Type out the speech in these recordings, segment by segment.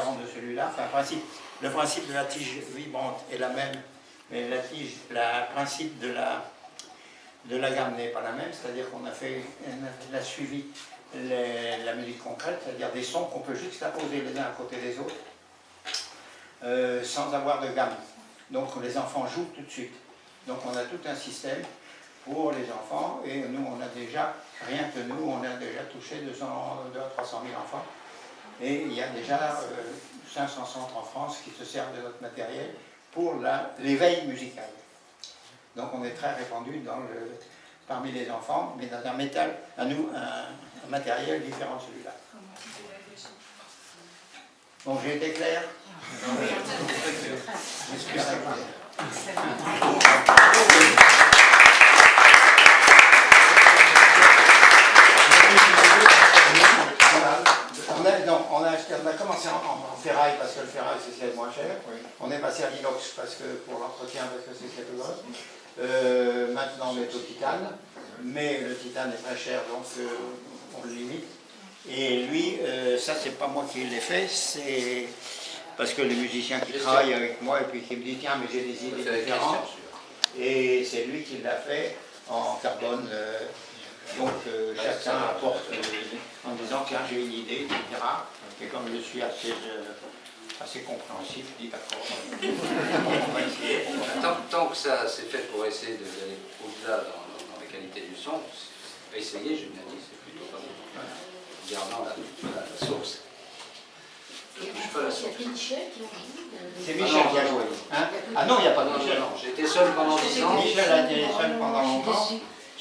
différent de celui-là. Enfin, le principe de la tige vibrante est la même, mais le principe de la gamme n'est pas la même, c'est-à-dire qu'on a suivi la musique concrète, c'est-à-dire des sons qu'on peut juste apposer les uns à côté des autres, sans avoir de gamme. Donc les enfants jouent tout de suite. Donc on a tout un système pour les enfants, et nous on a déjà, rien que nous, on a déjà touché 200 à 300 000 enfants. Et il y a déjà 500 centres en France qui se servent de notre matériel pour l'éveil musical. Donc on est très répandu parmi les enfants, mais dans un matériel différent de celui-là. Bon, j'ai été clair? J'espère on a commencé en ferraille parce que le ferraille c'est ce qui est moins cher. Oui. On est passé à l'inox pour l'entretien parce que c'est ce qui est plus gros. Maintenant on est au titane, mais le titane est très cher donc on le limite. Et lui, ça c'est pas moi qui l'ai fait, c'est parce que les musiciens qui travaillent avec moi et puis qui me disent tiens mais j'ai des idées différentes. Et c'est lui qui l'a fait en carbone. Donc chacun apporte en disant tiens j'ai une idée, etc. Et comme je suis assez compréhensif, je dis d'accord. Tant que ça c'est fait pour essayer d'aller au-delà dans la qualité du son, essayer, je me dis, c'est plutôt pas bon. Gardant la source. C'est Michel qui a joué. C'est Michel qui a joué. Hein? Ah non, il n'y a pas de Michel. Non, j'ai été seul pendant 10 ans. Michel a été seul pendant longtemps.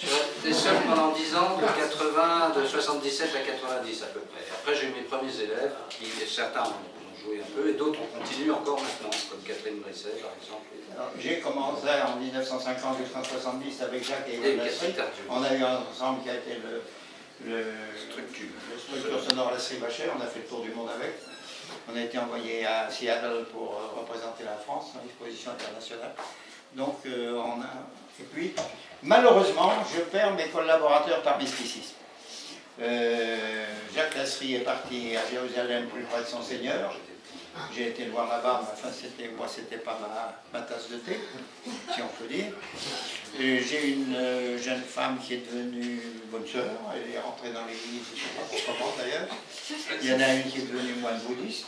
J'étais seul pendant 10 ans, de 77 à 90 à peu près. Après j'ai eu mes premiers élèves, certains ont joué un peu et d'autres ont continué encore maintenant, comme Catherine Brisset par exemple. J'ai commencé en 1950 jusqu'en 70 avec Jacques et Yves Lasserie. On a eu un ensemble qui a été le structure sonore Lasserie Bachet. On a fait le tour du monde avec. On a été envoyé à Seattle pour représenter la France dans l'exposition internationale. Donc et puis malheureusement je perds mes collaborateurs par mysticisme. Jacques Lasserie est parti à Jérusalem plus près de son Seigneur. J'ai été le voir là-bas, mais enfin c'était pas ma tasse de thé, si on peut dire. J'ai une jeune femme qui est devenue bonne sœur, elle est rentrée dans l'église, je ne sais pas pour comment d'ailleurs. Il y en a une qui est devenue moine bouddhiste.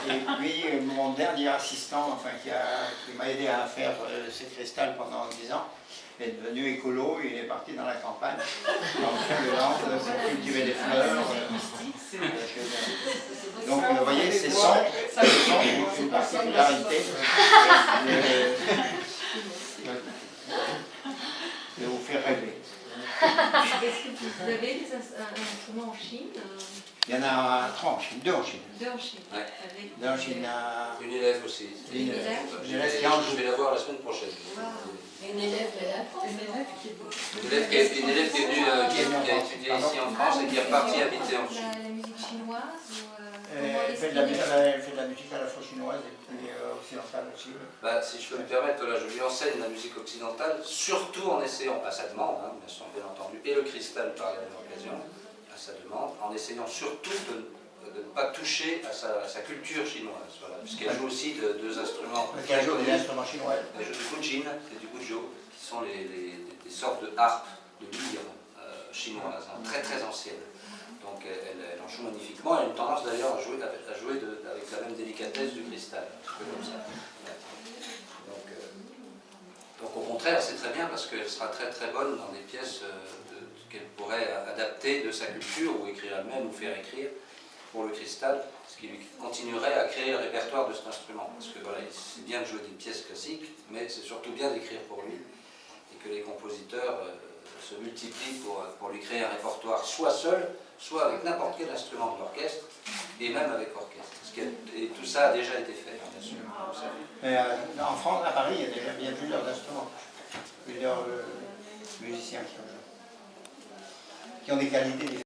Et puis mon dernier assistant, enfin, qui m'a aidé à faire ces cristals pendant 10 ans, est devenu écolo, il est parti dans la campagne, dans le land, pour cultiver des fleurs. Donc vous voyez, ces sons ont une particularité de vous faire rêver. Est-ce que vous avez des instruments en Chine? Il y en a 3 en Chine, 2 en Chine. 2 en Chine. Ouais. Avec 2 en Chine, une élève aussi. Une élève Je vais la voir la semaine prochaine. Une élève qui est Une élève qui a étudié ici en France et qui est repartie habiter en Chine. La musique chinoise elle fait de la musique à la fois chinoise et puis occidentale aussi. Bah, si je peux me permettre, là, je lui enseigne la musique occidentale, surtout en essayant, à sa demande, hein, bien entendu, et le cristal par la même occasion, à sa demande, en essayant surtout de ne pas toucher à sa culture chinoise, voilà, puisqu'elle joue aussi de 2 instruments. Elle joue des instruments chinois. Elle joue du Guzheng et du Guzhou, qui sont des sortes de harpes, de lyres chinoises, hein, très très anciennes. Donc elle en joue magnifiquement, elle a une tendance d'ailleurs à jouer avec la même délicatesse du cristal, un petit peu comme ça. Donc au contraire, c'est très bien parce qu'elle sera très très bonne dans des pièces qu'elle pourrait adapter de sa culture ou écrire elle-même ou faire écrire pour le cristal, ce qui lui continuerait à créer le répertoire de cet instrument. Parce que voilà, c'est bien de jouer des pièces classiques, mais c'est surtout bien d'écrire pour lui et que les compositeurs se multiplient pour lui créer un répertoire soit seul, soit avec n'importe quel instrument de l'orchestre, et même avec orchestre. Et tout ça a déjà été fait, bien sûr. Mais, en France, à Paris, il y a déjà bien plusieurs instruments, plusieurs musiciens qui ont des qualités différentes.